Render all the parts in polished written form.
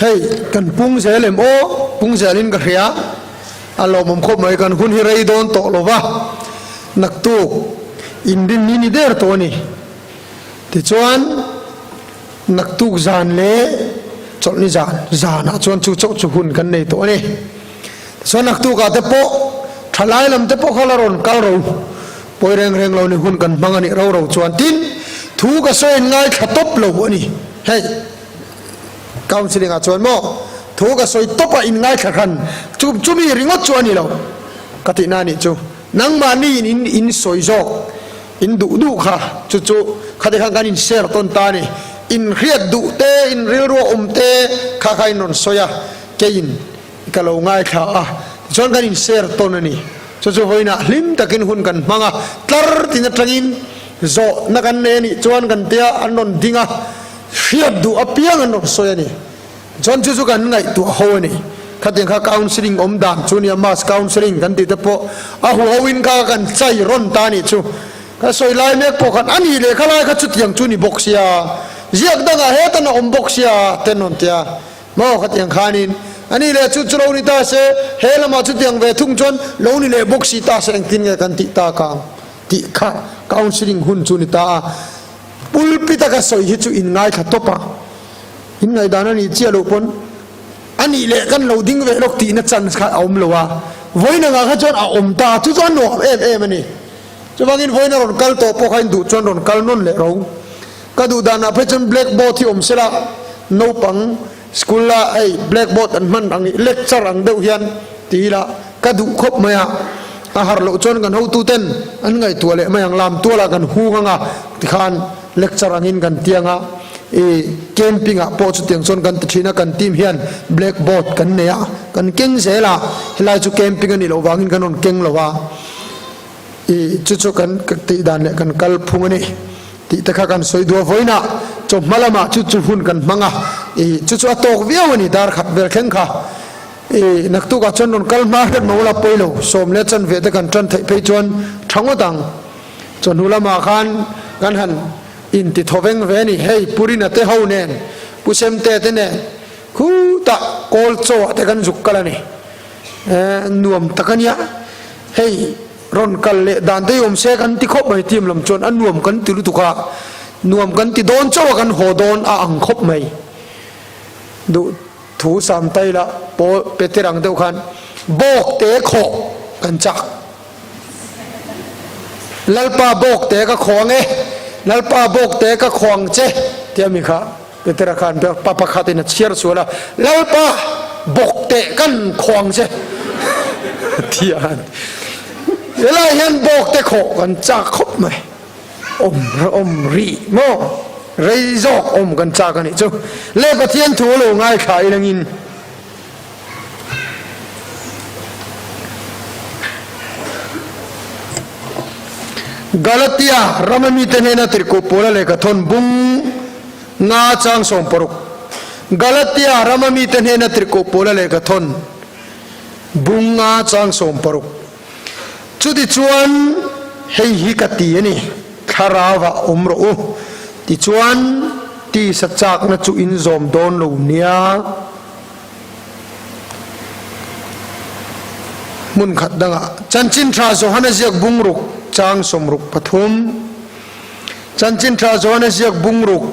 เฮ้ยกันปุ้งเสลมโอปุ้งเสลินกระเฮียอารมณ์มันคบไม่กันคุณฮิรัยโดนโตโลวะนักตุกอินดินนี่เดอร์ตัวนี้ที่ชวนนักตุกจานเล่จดนี่จานชวนชูชกหุ่นกันในตัวนี้ส่วนนักตุกอาจจะโปะทลายลำจะโปะเขาละรอนเกาเราปอยเร่งเราในหุ่นกันบางอันนี้เราชวนทิ้งถูกกระโซนง่ายขัดตบเราวะนี่เฮ้ยก้าวสิริงาชวนโมถูกกระโซนตบอินง่ายขัดกันจุมีริงอชวนนี่เรากตินานี่จูนังมานี่อินสอยจอกอินดูค่ะจู่ๆขัดขันกันอินเชอร์ต้นตานี่อินเรียดดูเตอินเรียรัวเตข้าใครนนสอยเกยินก็เราง่ายค่ะชวนกันอินเชอร์ต้นนี่จู่ๆไว้นะลิมตะกินหุ่นกันมังอ่ะตลอดที่นัดทางอินโจนักกันเนี่ยนี่ชวนกันเตียอันนนดิ้งอ่ะเรียดดูอภิยังอันนนสอยนี่ชวนจู่ๆกันไงตัวหัวนี่ขัดยังข้า counseling ดานจูนี่มาส counseling กันติดแต่พอหัววินข้ากันใจร้อนตานี่จู่ก็สวยลายเมฆพอกันอันนี้เลยข้าไล่ข้าจุดยังจูนี่บ็อกเซียเรียกดังอาเฮตันบ็อกเซียเต้นนนเตียมาขัดยังข้านินอันนี้เลยจุดเรานี่ตาเสเฮลมาจุดยังเวทุ่งจนเรานี่เลยบ็อกซีตาเสงตินกันติตากางติข้า counseling หุ่นจูนี่ตาปุลปิตาก็สวยฮิจูอินง่ายขัดตบอินง่ายดานันนี่เจียลูปนอันนี้เลยกันเราดิ้งเวลกตีนัดจันข้าอมลัวไว้นะข้าจนอมตาทุกคนหนวเอ็มันนี่จะว่ากินไว้นะรอนกัลโตพอใครดูจนรอนกัลนั่นเลยเราก็ดูดานาเพื่อจนแบล็กบอร์ดที่อมเสละโนปังสกุลละไอ้แบล็กบอร์ดอันมันอันนี้เล็กจรังเดียวยันตีละก็ดูครบไหมอ่ะอาหารเราจนกันหูตูเต้นอันไงตัวเละไม่ยังลามตัวละกันหูงังอ่ะที่ขานเล็กจรังอินกันเตียงอ่ะเกมปิ้งอ่ะพอจุดเตียงส่วนกันที่นักกันทีมเฮียนแบล็กบอร์ดกันเนี่ยกันเก่งเสียละเฮลายจุเกมปิ้งกันนี่เราวางินกันนนเก่งเราว่าจุกันติดานเนี่ยกันกัลพุงนี่ติตะข้ากันสวยดัวไว้นะจบมาละมาจุหุ่นกันมังอ่ะจุอัตกเวียวนี่ดาร์ขัดเวลเข่งค่ะนักตุกอาจนนกัลมาเด็ดมาละไปโลสมเลจันเวทกันจันไปจวนทั้งหมดต่างจนหุลมาขันกันหันอินติทเวงเวนี่เฮ้ยปุรินัตเตเฮาเนนปุเซมเตเตเนคูตะโกลโซเตกันจุกกันนี่นวมตะกันยะเฮ้ยรอนกันเลดานได้ยมเสกันที่คบไม่ทีมลำจนอันนวมกันติลุตุกะนวมกันที่โดนเจ้ากันโหโดนอ่างคบไม่ดูถูสามไตละโปเปติรังเดียวกันโบกเตะโขกันจักลัลปาโบกเตะก็ขวางลัลปาโบกเตะก็ขวางเจเทียมิค่ะเปติรักันเปปะปะขัดในเชียร์สัวละลัลปาโบกเตะกันขวางเจเทียนเวลาเห็นบอกแต่ขอกันจากคบไหมอมรีโมเรยจอกกันจากกันนี่จูเล่ประเทียนถั่วโลง่ายขายนังอินกาลติยารามมีเตเนนัตริโกโปลาเลกทนบุงงาจางสมปรุกกาลติยารามมีเตเนนัตริโกโปลาเลกทนบุงงาจางสมปรุกจุดจวนให้ฮิกตีนี่คาราวะอมโรติจวนที่สัจจกนัจุอินซอมโดนลูเนียมุนขัดดังจันจินทราโซฮันเซียกบุงรุกจางสมรุกปฐุมจันจินทราโซฮันเซียกบุงรุก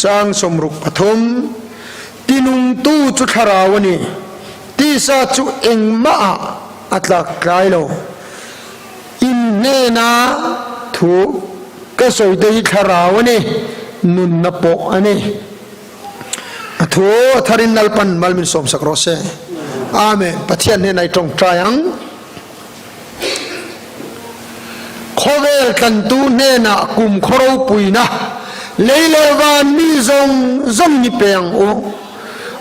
จางสมรุกปฐุมตินุงตู้จุดคาราวนี่ที่สัจจุเองมาอัตลักไกลโลอินเนนาถูกก็สวยดีคาราวนี่นุนนโปอันนี้ถูกทารินนัลปันมัลมินสมสักรสเซอาเมปะเทียนในตรงใจยังขอเวลกันตูเนนากุมครบปุยนะเลเลวานมีซงนิเปียงโอ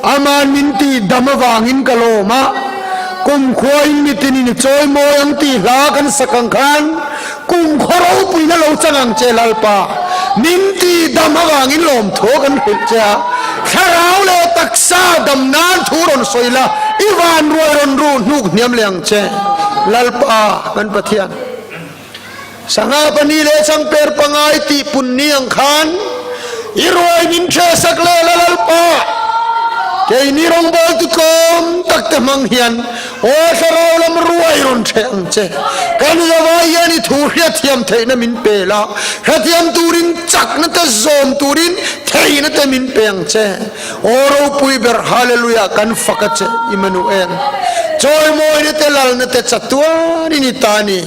อามานินตีดามวางินกะโลมากุมขวายมิตินิจอยโมยังตีลากันสักขันกุมขรบปุยนะเราจังเจลลปานินตีดามวางินลมโถกันหิจาข้าเราเลตักซาดำนานทุรนสวยละอีวานรวยรนรูนุกเนียมเลียงเจลลปามันปะเทียนสังอาปนีเลสังเปรปังไอติปุนเนียงขันอีรวยมินเชสักเลลลปา cái ni rong bol tu kom tak te mang hian o sarau lam ruai ron theng che kan zawai ya ni thu hria thiam thei na min pe la hria thiam turin chak na ta zom turin thei na ta min peng che o ro pui ber hallelujah kan fakat che Emmanuel choi moi ne te lal na te chatua ni tani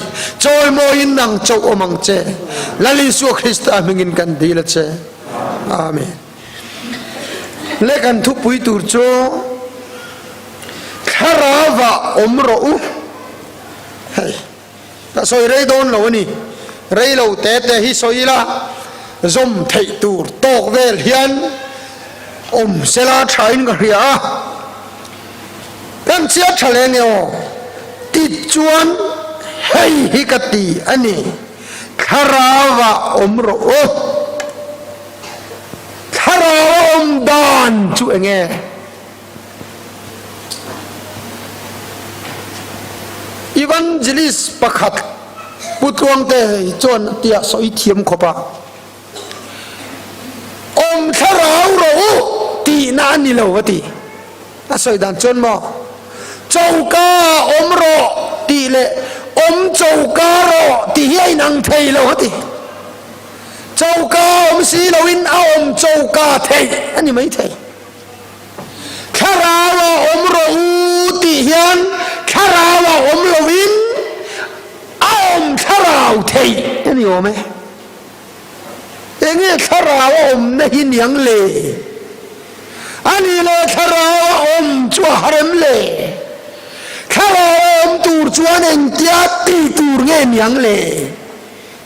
choi moi nang chau omang che lali su Krista mingin kan dila che amen lekan thu pui tur cho kharawa omro u hey ta soi rei don lo ni rei lo te te hi soi la zom thei tur tok vel hian sela thain ga ria kan chia thale ne o ti chuan hei hi ka ti ani kharawa omro o kharawa dan chu enge evangelist pakhat putuang te chon tia soi thiam khopa kharau ro ti na ni lo ti a soi dan chon mo chauka ro ti le chauka ro ti hi nang thei lo ti chauka si lo in a chauka thei ani mai thei kharawa ro ti hian kharawa lo in a kharau thei ani o me enge kharawa na hi niang le ani le kharawa chua harem le kharawa tur chuan en tia ti tur nge niang le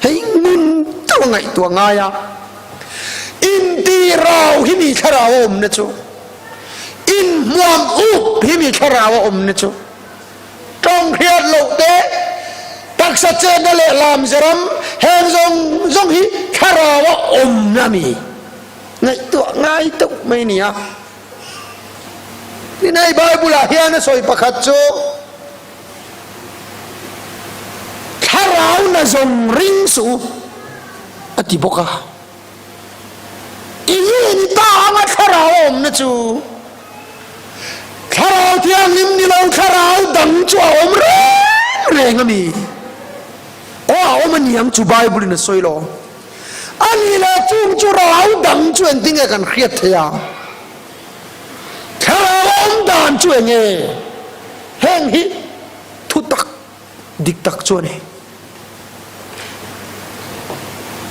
hei ngun to ngai to nga ya in ti rau hi mi kharawa na chu in muam u hi mi kharawa na chu trong khiat lo te tak sa che na le lam zeram hen zong hi kharawa na mi ngai to mai ni ya ni nai bible a hian soi pakhat chu kharau na zong ring su ati boka in ta ma kharau na chu kharau thiang nim ni lo kharau dang chu re ngami o man yang chu bible na soi lo ani la chung chu rau dang chu en ting kan khiat thea kharau dan chu nge heng hi thu tak dik tak chu ne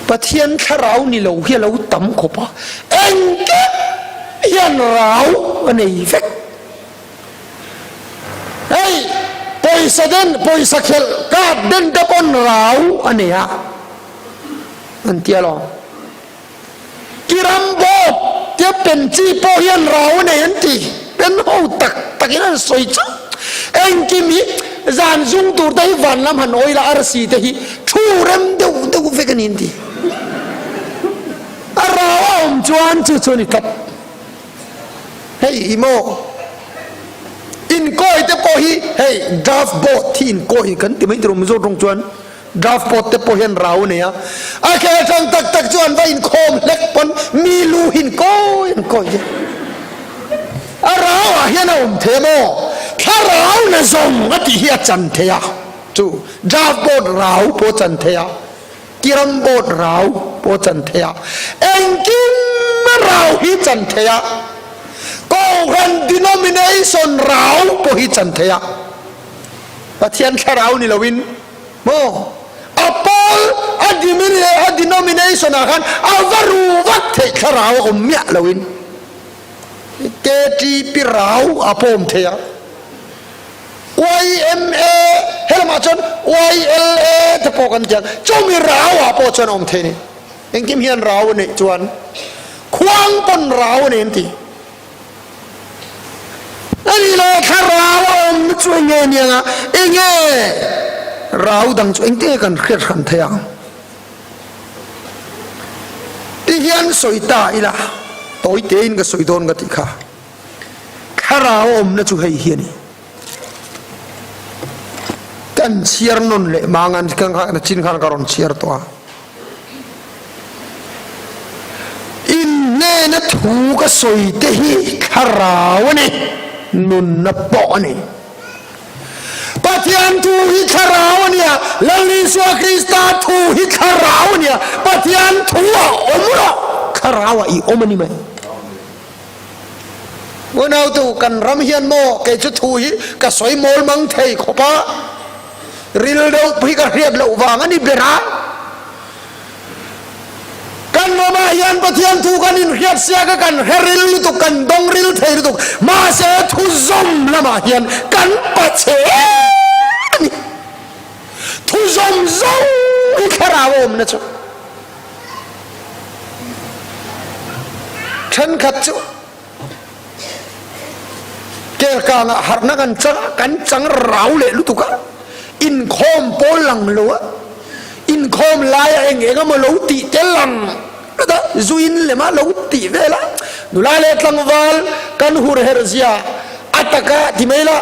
pathian kharau ni lo hi lo tam khopa en ke yan rau anei vek hey poisa khel ka den da pon rau ania antia lo kiram bo te pen chi po hian rau ne anti pen ho takin soi cha en kimi zan zung tur dai van lam han oila arsi te hi thurem deu vekanin ti arawam chuan chu ni kap hey imo in koi te po hi hey draft boat thi in koi kan ti mai trum zo rong chuan draft boat te po hian rau ne ya a khe thang tak chuan va in khom lek pon mi lu hin koi a rau a hian the mo kha rau na zong ati hi chan the ya chu draft boat rau po chan the ya kiram boat rau po chan the ya engkim rau hi chan the ya Kohan denomination rau po hi chan thea pathian kharau ni lawin mo apol a denomination akan avaru wat the kharau mya lawin ke ti pi rau apom thea YMA helma chon YLA te po kan jang chomi rau apo chon om the ni engkim hian rau ne chuan khwang pon rau ne ti ani la kharawam chu nge nia enge rau dang chu engte kan khet khan thaya ti hian soita ila toi te in ga soidon ga ti kha kharawam na chu hei hiani kan chiar non le mangan kan na chin khan karon chiar to in ne na thu ka soite hi ขราวนี่นุนนปอนี่ปะเทียนทูฮิขราวเนี่ยลลิสวคริสตาทูฮิขราวเนี่ยปะเทียนทูอมรอขราวอีอมนี่ไหมวันเอาตูกันรำเฮียนโมเกจทูฮิกะสวยโมลมังเทยขบะริลเดาพิกะเรียบเลวางอันนี้เบรากันมาเฮียนปะเทียนทูกันอินเฮียเสียกันเฮริลตุกันดงริลเทยตุมาเสทุซอมละมาเฮียนกันปะเชทุซอมซงอิขราวมนะจ๊ะฉันขัดจ๊ะเกี่ยวกับหานักันจังเราเลยรู้ตุกะอินคอมโปลังลัวอินคอมลายเองก็มาลูติเจลังรู้ต่จุอินเลยมาลูติเวล่าดูลายเล็กลังวอลกันหูเฮรเซียอัตกะที่ไม่ละ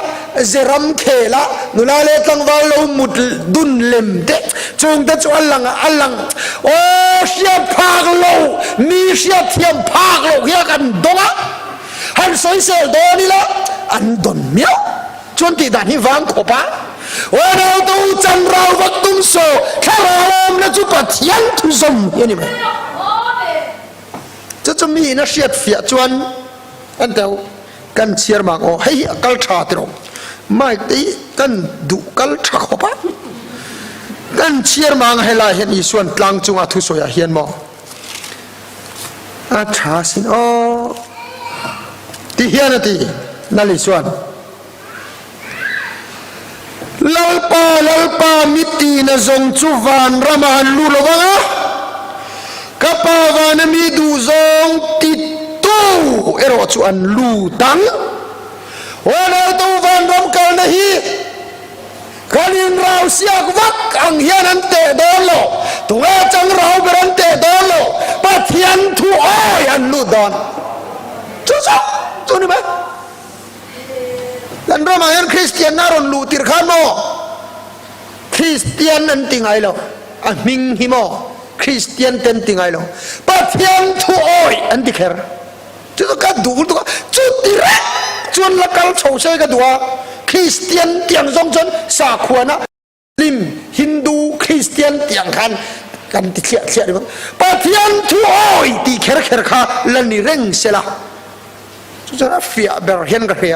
เจรัมเคละดูลายเล็กลังวอลลูมุดดุนเลมเตจงแต่จวนลังโอ้เชียพากโลมีเชียเทียมพากโลเฮียกันดงะฮันสอยเซลโดนี่ละอันดนเมียวจนที่ด่านที่วางขบะวันเราตู้จันเราวัดตุ้งโซแค่เราเนี่ยจุดปัทยันทุซมยันนี่ไหมจะมีนักเชียร์เฟียจวนอันเดียวกันเชียร์มากโอ้ให้กัลชาติเราไม่ตีกันดูกัลชาขบะกันเชียร์มากให้ลายเห็นอีส่วนกลางจุงอาทุโซยาเฮียนมออาชาสินโอที่เฮียนตีนั่นลิส่วนlalpa miti na zong chuvan ramahan lulawa kapawan mi du zong titu ero chuan lutang wana tu van ram kal na hi kalin raw siak wak ang hian an te dolo tunga chang raw beran te dolo pathian thu oi an lu don chu ni ba dan ramayan Kristian naron lutir kan mo Kristian nan tingay lo aming himo Kristian ten tingay lo pathian thu oi an dikher chu ka du tu chu tira chuan lakal chho se ka duwa Kristian tiang jong chon sa khuana lim Hindu Kristian tiang kan kan ti khia ri pathian thu oi ti kher kha lan ni reng selaจะเฟียเบอร์เฮนกันเฮีย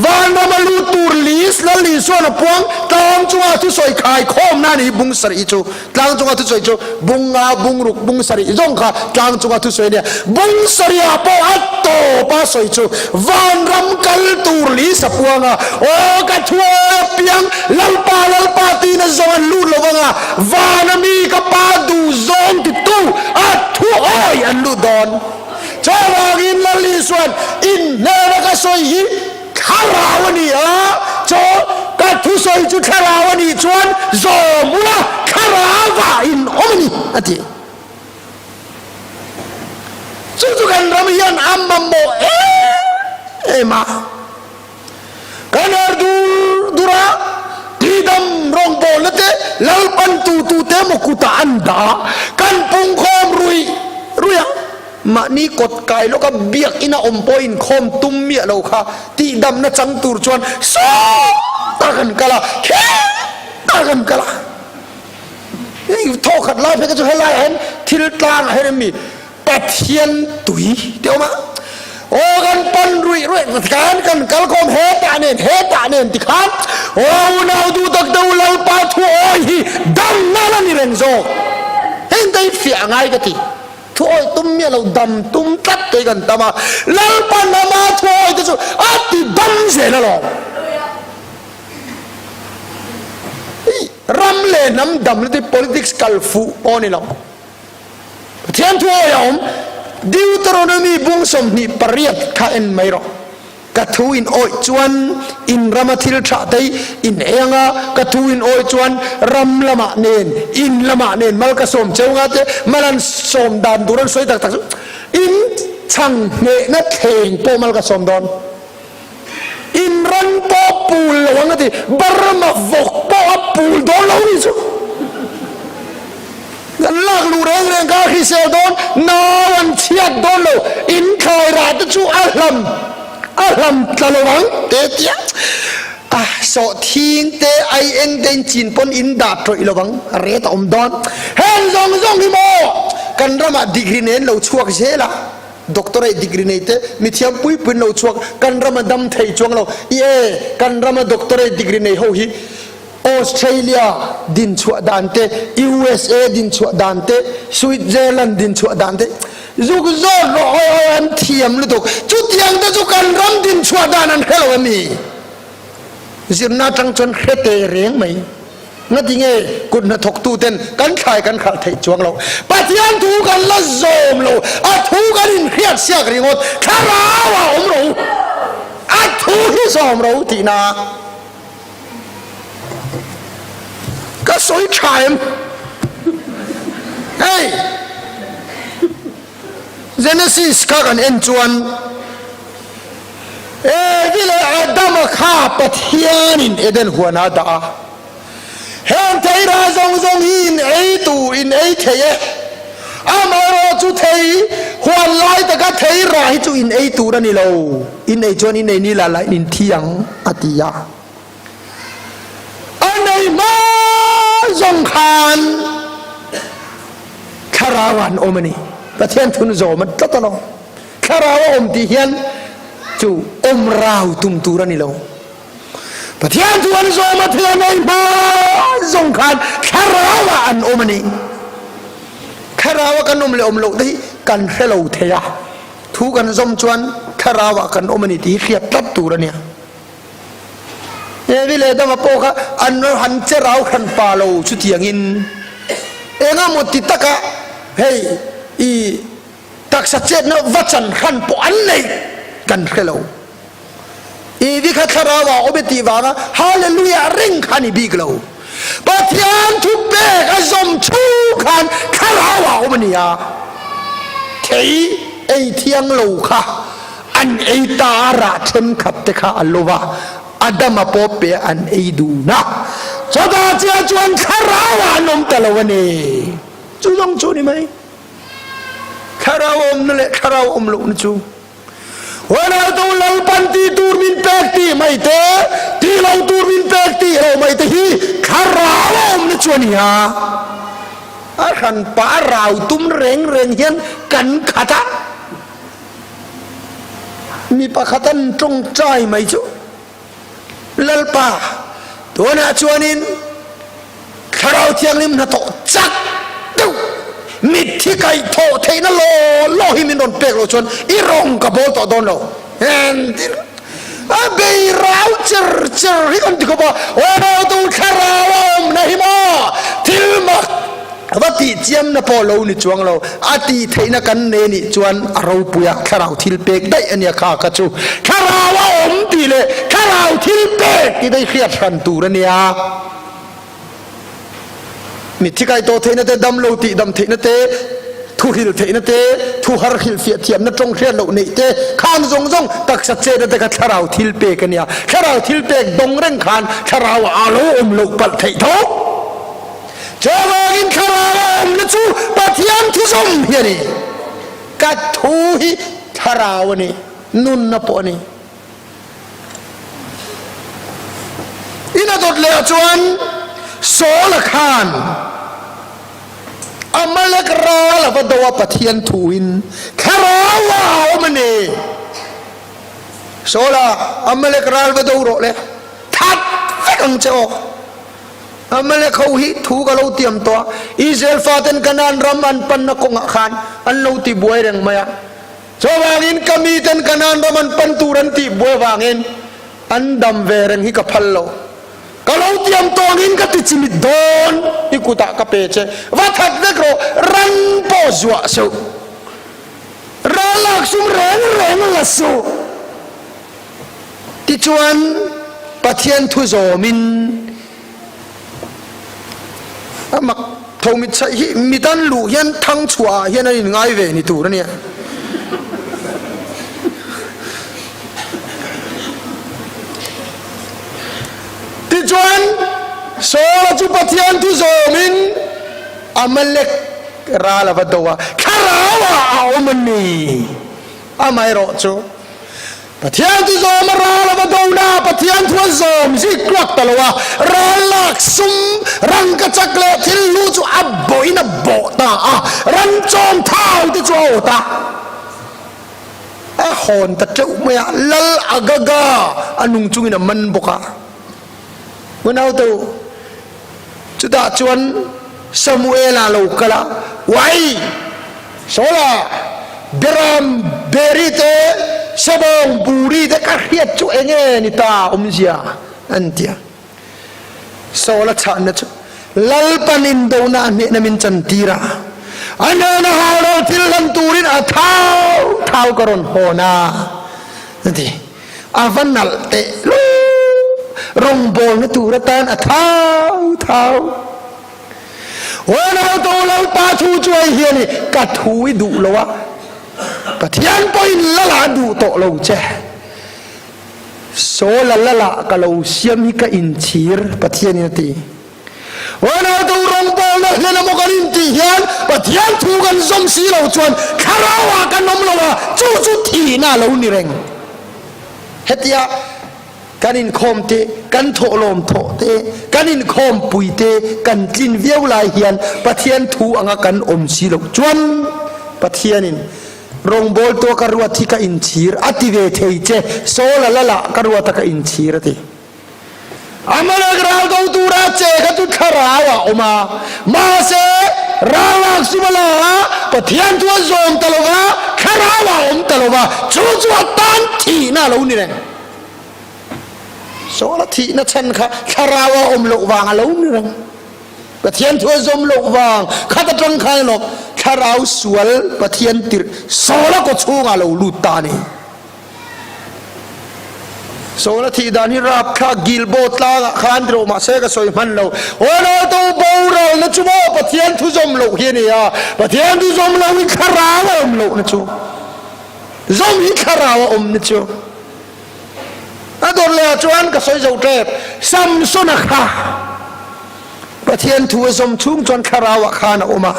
วันนั้นมาลูตูลิสแล้วลิส่วนพวงตามจังหวะทุสอยขายคอมนั่นนี่บุ้งสรีจูตามจังหวะทุสอยจูบุ้งบุ้งรุกบุ้งสรีจงค่ะตามจังหวะทุสอยเนี่ยบุ้งสรีอาปออัตโตป้าสอยจูวันรำกัลตูลิสพวงอ่ะโอ้กัทัวเปียงลัลปาตีนจงลูดลวงอ่ะวันมีกับปาดูจงติดตู้อัตทัวอ้อยอันลูดอนจาวากินลลิสวนอินเนรกสอยขาราวนี่อ่ะจอกัทุสอยจุขาราวนี่จวนจอมัวขาราวาอินอมนี่อะทีจุกันรำยันอัมมัมโมมากันอร์ดูระที่ดำรองโบลเตลลปันตูเตมกุตาอันดากันปุงคอมรุยอ่ะมานี่กดไก่แล้วก็เบียกอินาอมปอินคอมตุ้มเมียเราค่ะที่ดำน่ะจังตูรชวนสู้ตากันกะละแค่ตากันกะละนี่โทษขัดไล่เพื่อจะให้ไล่เห็นทิลกลางให้มีปัดเทียนตุยเดี๋ยวมาโอ้กันปันรุยการกันกัลคอมเฮตาเนนติขันโอ้นาวดูตักดูลลปาทัวโอ้ยดังนั่นนี่เรนโซเห็นได้เฟียง่ายกันทีทัวตุ้มเมียเราดำตุ้มตัดเตกันตามาลลปันนามาทัวที่สุดอัดที่ดำเสียแล้วรำเล่น้ำดำเลยที่ politics กัลฟูโอนี่เราเทียนทัวยอมดิวตรอนมีบุ้งสมนี่ปริยัติข้าเอ็นไม่รอกระทูอินโอยจวนอินรำทิลชาไตอินเองะกระทูอินโอยจวนรำละมาเนนอินละมาเนนมัลกสมเจ้างาเตมัลันสมดานดูรันสวยตักอินช่างเนนัดเข่งโปมัลกสมดอนอินรันโปปูลหวังติบารมาวกโปปูลดอนเรานี่สุ กันลากลูเรงกาขี้เซลโดนนาวันเชียดโดนโลอินคอยราตจูอัลลัมตะลวังเตเตียโสทิ้งเตไอเอ็นเดนจีนปนอินดาตรอยลวังเรตอมดอนเฮนซงฮิโมกันรามาดีกรีเนนเราช่วยเชล่ะด็อกเตอร์ดีกรีเนตมิเทียมปุยปุ่นเราช่วยกันรามาดำไทยช่วงเรากันรามาด็อกเตอร์ดีกรีเนโฮฮิออสเตรเลียดินชัวดานเต USA ดินชัวดานเตสวิตเซอร์แลนด์ดินชัวดานเตจุกโซโรอันเทียมลุตุจุดยังแต่จุกันรำดินชัวดานันเฮลวมีสินาจังจนเฮเตเรียงไหมนั่นจริงเอกุนทกตูเต็นกันขายกันขาดไทยจวงเราปฏิญาณถูกันละโจมเราถูกันอินเฮียเสียกริงดคาราวะอมเราถูที่สอมเราทีนาก็สวยชายมเฮ้ยเจเนซิสก็กันเอ็นจวนที่เลยอาดัมข้าปะเทียนินเอเดนหัวนาดาเห็นไทยราซงอินไอตูอินไอเทยอามารอจุเทยหัวลายแต่ก็เทยราให้จุอินไอตูนั่นนี่เราอินไอจวนอินไอนี่ละลายอินเทียงอติยาอันไหนมาซงคานคาราวันโอมันนี่ประเทศทุนโจมันตลอดคาราวอมที่เฮียนจูอมราวตุมตูรันนี่เราประเทศทุนโจมาเทียนในบ้านสงครามคาราวอันอมนี่คาราวกันอมเลอมโลกที่กันเฮลเทียทุกันสมจวนคาราวกันอมนี่ที่เขียดตัดตูรันเนี่ยวิเลดมาโปกะอันหันเจราวขันปาโลชุดอย่างอินหมดติดตะกะเฮ้ยตักสัจเจนวัจันขันปอันไหนกันเขลวิคัทราวะอบติวานะฮาเลลูยาริงขันบิกลาวปัทยานทุเบกอสมชูขันคาราวะอบเนียเทไอเทียงโลค่ะอันไอตาระเทมขับเตค่ะอัลลอฮ์อาดัมปอเปอันไอดูนะสดาเจ้าจวนคาราวะนมตะลวันเอจูลองจูนี่ไหมคาราวมนั่นแหละคาราวมลูกนะจูวันนั้นตัวเราปันตีตูมินเปกตีไม่เตะที่เราตูมินเปกตีเราไม่เตะฮีคาราวมนะจูนี่ฮะอาขันป่าราวตุ้มเร่งเฮียนกันขัดมีปะขัดันตรงใจไหมจูลัลป่าตัวน่ะจวนินคาราวเทียงลิมนะโตจักดูมิดที่ไก่โถเทนโลหิมินโดนเปกโลชนอีรงกับโบต่อโดนโลเห็นดิเบย์ราวเจอที่คนที่เขาบอกว่าเราต้องคาราวมนะฮิมาทิลมาวัดที่เจียมนะพอเรานี่จวงเราอาทิเทนกันเนนี่จวนเราปุยคาราวทิลเปกได้อันนี้ข้ากระจูคาราวมตีเลยคาราวทิลเปกที่ได้เครียดขันตูระเนี่ยมิที่ไกลโตเทนเตดำโลติดำเทนเตทุหิลเทนเตทุหารหิลเฟียเทียมนั่นตรงเรียนโลนี่เตขานซงตักสัจเจนเตกคาราวทิลเปกันเนี่ยคาราวทิลเปกดงเร่งขานคาราวอาโลอมโลปัลเทโตเจ้าว่ากินคาราวอมนั่นจูปัทยันทุสมเฮียนี่กัดทุหิคาราวนี่นุนนปอนี่อินาตดเลวจวนโสลคานอเมริกาละวัดว่าปะเทียนทูอินคาราวะมันเอโซลาอเมริกาละวัดว่าเลยทัดฟิกังเจ้าอเมริกาหิทูกะเราเตรียมตัวอิสราเอลฟาเตนกันนันรัมอันปันนักงขานอันเราตีบวยเร่งมาโซวางินกามีเตนกันนันรัมอันปันตูรันตีบวยวางินอันดำเวเร่งฮิกับพัลโลkalau tiam tongin ka tichimit don ikuta ka peche wathak dekro ran po zwa so ralak sum reng lasu tichuan pathian thu zomin amak thomit chai hi midan lu hian thang chua hian ani ngai ve ni tur ania tijuan so chu pathian tu zomin amalek ราลาวัดตัวคาราวะเอามันนี่อาไม่รอจูปะเทียนที่โซมราลาวัดตัวนะปะเทียนทัวโซมสิกลักตลวะราลักซุมรังกะจักเลทิลลูจูอับโบอินับโบตารันจอมเท้าที่จูตาฮอนตะเจ้าเมียลลอากากาอันนุ่งจุงอินะมันบกะวันเอาตัวจุดาจวนซามูเอลาลูกละไว้โซลาเบรามเบริเตสบองบูรีเตกะเฮียจุเองนิตาอมเสียอันเดียโซลาชานะจุลัลปันินโดนาเนนมินจันตีระอันนั้นฮาโลทิลลันตูรินอาท้าวกรอนโฮนานั่นทีอาฟันนัลเตลูรงโบนตูระตานอาท้าววันเอาตัวเราปาทูช่วยเฮียนี่กัดหูวิดุละวะปะเทียนปอยละลาดูโตเราเจ้โซละละกะเราเสียมิกะอินชีร์ปะเทียนนี่ตีวันเอาตัวรงโบนละนมกันอินตีเฮียนปะเทียนทูกันซอมสีเราชวนคาราวะกันนมเราวะจู่ทีน่าเรานี่เร่งเฮติยากันอินคอมเตกันโถลมโถเตกันอินคอมปุยเตกันจินเวียวลายเฮียนปะเทียนทูอังกันอมสีลกจวนปะเทียนินรงโบลตัวกรัวที่กอินชีร์อติเวเทเจโซละละกรัวตะกอินชีร์ตีอามาลกราวตัวตูราเจกันตุขราวะออกมาเสราวักสุมาลาปะเทียนตัวโจมตลวะขราวะตลวะจู่ตันทีน่าเรานี่แหละโซลทีนัชันค่ะคาราวะโลกวางเรานี่นะปะเทียนทัวซมโลกวางข้าตะตรังใครหรอกคาราวสวลปะเทียนติรโซลก็ชูงาเราลูตานี่โซลทีดานิรับข้ากิลโบตลาข้าอันตรมาเสกสอยมันเราโอ้เราตัวบูเรานะชูบ่ปะเทียนทุซมโลกเฮียนี่อ่ะปะเทียนทุซมเราวิคาราวะโลกนะชูซมวิคาราวะนะชูอาโดนเลี้ยจวนก็สวยเจ้าเจ็บซัมซุนักฮะประเทศทัวร์สมชุ่มจนคาราวะขานออกมา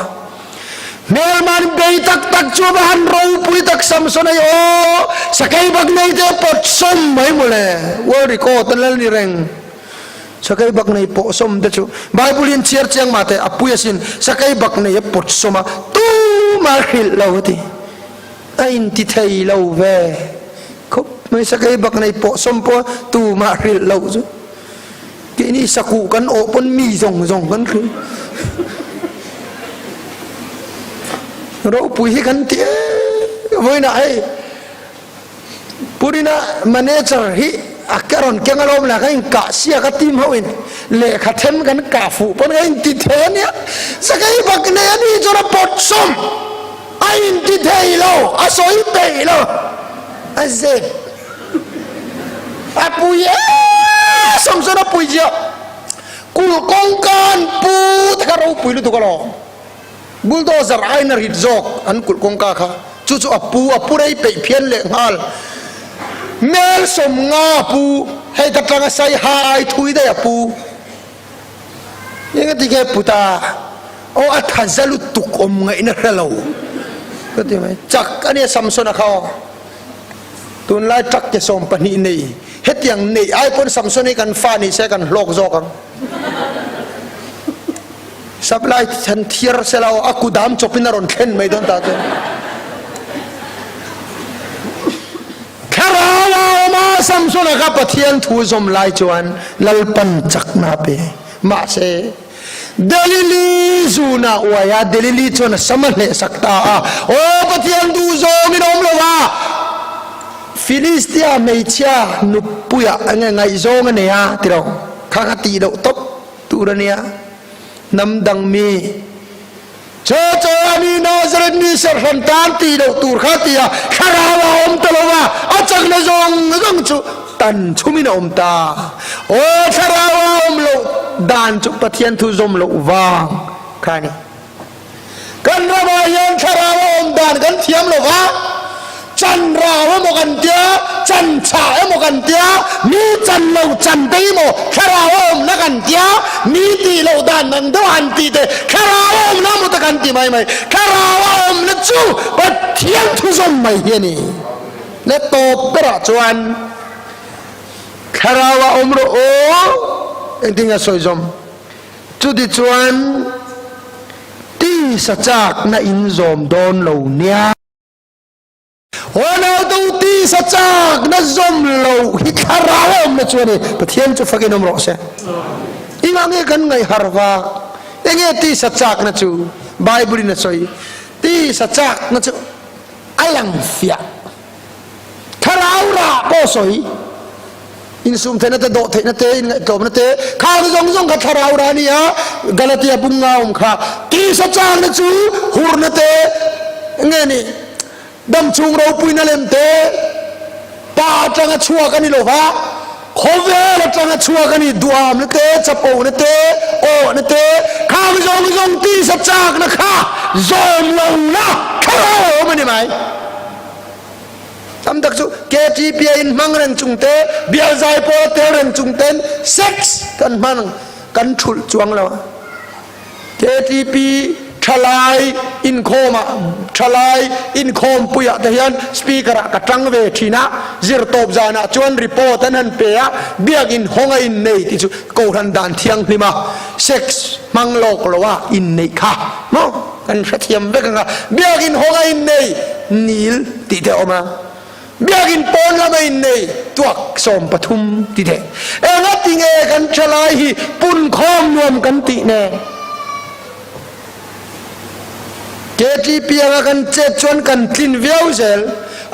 เมื่อมันเบยตักจูบหันรูปุยตักซัมซุนไอโอสกายบักในเจ้าปดสมไม่หมดเลยวอริโกตันเลนี่เร่งสกายบักในปดสมเดจูไบเบิลยินเชียร์เชียงมาเตอปุยสินสกายบักในปดสมตู้มาหิลเลวตีไอ้อินติเทยเลวเวไม่สักไอ้บักในปอสมปอตูมาเรียลเราจุที่นี่สักกันโอปนมีส่งกันคือเราปุยกันเตี้ยไว้นะไอ้ปุรินะมันเนจอร์ฮีอักการอนแกงอารมณ์ละกันกะเสียกันทีมเขาเองเละขัดเทมกันกะฟูปนกันติดเทเนี่ยสักไอ้บักเนี่ยนี่จะรับปอสมไอ้ติดเทเราอาศัยเตยเราอาเซapuye samsona puija kul kongkan pu takaro puilu tu kalau bulldozer ainer hit jok an kul kongka kha chu apu rei pe phian le ngal mel som nga pu hei tatanga sai hai thui da apu yenga tige puta o athazalu tukom ngai na relo kati mai chak ani samsona kha tun lai tak ke som pani nei hết tiếng này ai pun Samsung này cần pha này sẽ cần log zo kan sab lai than thier se lao aku dam chopin ron khen mai don ta ke kharawa ma Samsung ka pathian thu zom lai chuan lalpan chakna pe ma se delili zuna waya delili chon samale sakta o pathian du zo mi nom lawa Philistia mecha nupuya ngai zong ne ya tiro khakati do top turania namdang mi cho ani Nazareth ni serham tan ti do tur khatia kharawa om talowa achak na zong ngam chu tan chumina om ta o kharawa om lo dan chu pathian thu zom lo wang khani kan rawa yan kharawa om dan kan thiam lo waจันราวมกันเดีย จันชาเอโมกันเตียมีจันเราจันเตโมคาราวมนักันเตียมีตีเราดานนันดวันตีเตคาราวมน้ำมุตกันตีไม่คาราวมนัจูบัดเทียนทุจมไม่เฮียนี่เนตโตเปรจวนคาราวมรู้โอเอ็งติงะสวยจอมจุดที่จวนที่สัจจ์น่ะอินจอมโดนเหล่านี้วันเอาตัวที่สัจจ์น่ะจอมเหล่าฮิคาราวมน่ะจวนนี่ประเทศจะฟังนมรอเสียอีกอย่างกันไงฮาร์วาเองที่สัจจ์น่ะจูไบเบิลน่ะช่วยที่สัจจ์น่ะจูอัลลังฟิยาคาราวราก็สวยอินซุมเทนัตโดเทนัตอินกบนัตข้าวจงกับคาราวรานี่ฮะกาลติอาบุงงาอุมข้าที่สัจจ์น่ะจูฮุรนัตเงี้ยนี่ดำชุงเราปุยนั่นเองเตะป้าจังห์ชัวกันนี่โลภะขอเวลจังห์ชัวกันนี่ดวามนั่นเตะจับโอนั่นเตะโอนั่นเตะข้าวจงตีสัจจ์นะข้าจอมลงนะข้าวมันนี่ไหมทำตักสุเกจีพีอินมังเรงจุงเตะเบียร์ใจโปเตเรงจุงเต้นเซ็กส์กันมันกันชุลจวงแล้วเกจีพีทลายอินโคมทลายอินโคมปุยะเดียนสปีกระกจังเวทีนะจิรตบจานะจวนรีพอร์ตนั้นเปียเบียกอินหงอินเนยที่สุโกรันดานเทียงพิมาเซ็กส์มังโลกลว่าอินเนยค่ะเนาะกันเทียมเวกันเบียกอินหงอินเนยนิลติเดออกมาเบียกินปอนละไม่เนยตัวสมปทุมติเดเอ็งติงเอกันชลายฮีปุ่นคอมรวมกันติเนเกจีเปียกันเจ็ดชวนกันทินเวียวเซล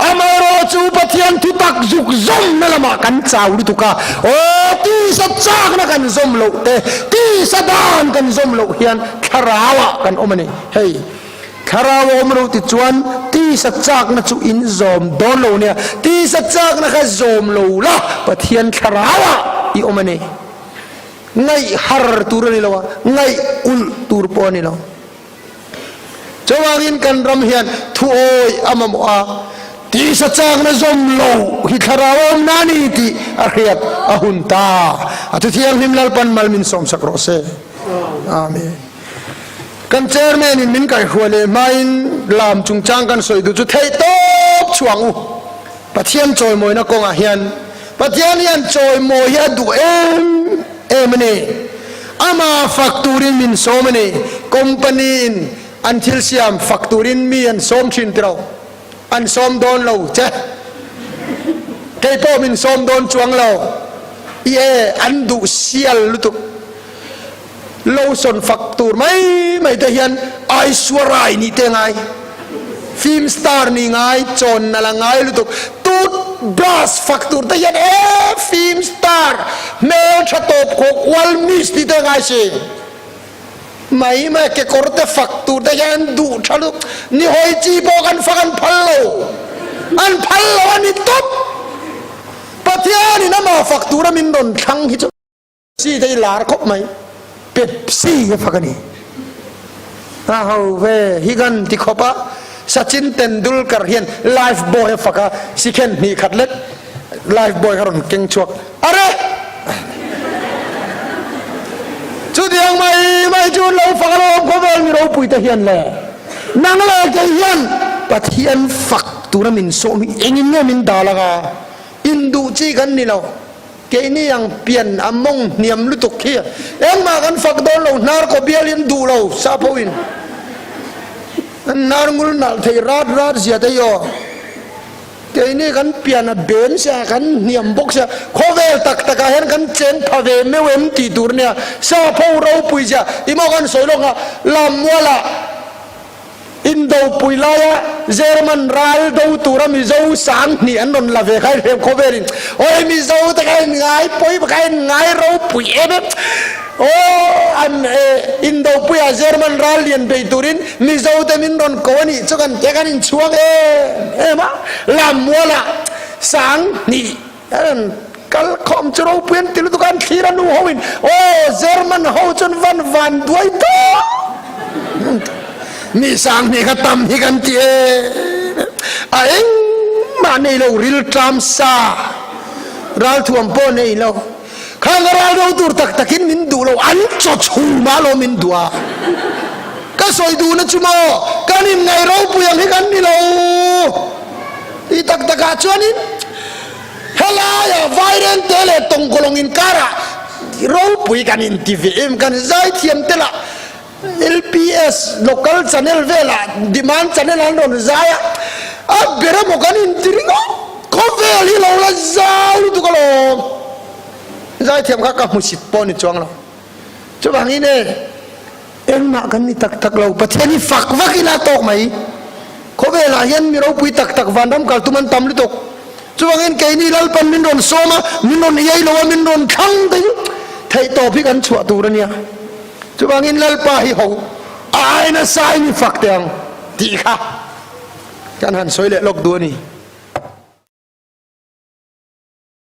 อามารอจูปะเทียนทุตักจุกซมนั่นละมากันเจ้าดิทุกะโอ้ตีสัจจ์นะกันซมโลเตตีสัดานกันซมโลเฮียนคาราวะกันโอมันนี่เฮ้ยคาราวมรู้ติจวนที่สัจจ์นะจูอินซอมโดนโลเนี่ยที่สัจจ์นะก็ซอมโลละปะเทียนคาราวะอีโอมันนี่ไงฮาร์ตูร์นี่ละวะไงอุลตูร์ปอนี่ละจวากินกันรำเฮียนทุโอยอามามัวที่สัจจ์นะซอมโลฮิคาราวมนานีติอาเฮียตอาหุนตาอัตุเทียงหิมลาปันมัลมินซอมสักโรเซอาเมนกันเจอร์แมนมินไก่หัวเลยไม่ลามจุงจ้างกันสวยดูจุดเทยโต๊ะช่วงอุปะเทียนจอยมวยนักกงอาเฮียนปะเทียนยันจอยมวยดูเอ็มนี่อามาฟักตูรินมินโซมนี่คอมพานีนอันทิลเซียมฟักตูรินมีอันโซมชินเราอันโซมโดนเราเจ้เคยพ่อมินโซมโดนช่วงเราอันดูเซียลลุตุโลสนฟักตูร์ไม่แต่เห็นไอสวรายนี่เตงไงฟิล์มสตาร์นี่ไงจนนั่นละไงลุตุตูดบลัสฟักตูร์แต่เห็นฟิล์มสตาร์เมลชะตบโคกวัลมิสที่เตงไงสิไม่แค่กอร์เตฟักตูร์แต่เห็นดูชะลุนี่หอยจีโบกันฟังพัลโลอันพัลโลอันนี้ตบปะเทียนี่นะมาฟักตูร์มินโดนทั้งฮิจซีได้ลาร์คบไหมเป๊ปซี่ก็ฟังนี่เอาเว้ฮิกันที่ขบะสชินเทนดูลการเฮียนไลฟ์บอยฟังสิเคนนี่ขัดเล็กไลฟ์บอยเขาหนุนเก่งชวกอะไรชุดยังไม่ชุดเราฟังเราเขาเป็นเราปุยตะเฮียนเลยนั่งเลยตะเฮียนปะเทียนฟักตัวนั้นมินโซมิเองเนี่ยมินดาละกาอินดูจีกันนี่เราเกนี่ยังเปลี่ยนอมงเนียมลุตุกเขียเอ็งมากันฝักโดนเรานาร์โคเบียลินดูเราซาโพวินนาร์งุลนัลเทราดเสียได้ยอเกนี่กันเปลี่ยนเบนเสียกันเนียมบกเสียโคเวลตักเห็นกันเจนพาเวไม่เว้นตีตูร์เนี่ยซาโพเราปุยเสียอีโมกันสวยลงอะลำวัวละอินโดปุยลายเยอรมันรัลดูตูรามิโซสังนี่อันนั้นละเวกให้เรียบโคเวรินโอ้ยมิโซตะไคร้ไงปุยตะไคร้ไงเราปุยเอ็มโอ้อันอินโดปุยเยอรมันรัลเลียนไปตูรินมิโซตะมินรอนโคนี่จุกันแกกันอินช่วงมาลำวัวละสังนี่อันกัลคอมจะเราเปลี่ยนติลุตุกันขีรันูฮวินโอ้เยอรมันฮาวจนวันด้วยตัวมีสังนี่ก็ตำที่กันเตี้ยเอ็ง มาในเราริลตรามซาเราถ่วงป้อนในเราข้างเราตัวตักกินมินดูเราอันจะชูมาเรามินดัวก็สวยดูนะจุโมกันยังไงเราปุยังให้กันนี่เราอีตักาชวนินเฮลายาไวรันเตเลตงกลงอินการะเราปุยกันอินทีวีเอ็มกันใจเทียมเตละ LPS local channel vela demand channel an don zaya a bera mo kan in tringo ko veli lo la zau tu ko lo zai thiam ka musit pon chuang lo chu bang ine en ma kan ni tak lo pathiani fak vakina tok mai ko vela hian mi ro pui tak vandam kal tuman tam li tok chu bang in ke ni lal pan min don soma min don yai lo min don khang dai thai to phi kan chua tu ra nia chú bang in lalpa hi ho ai na sai ni fak teng ti kha kan han soi le lok du ni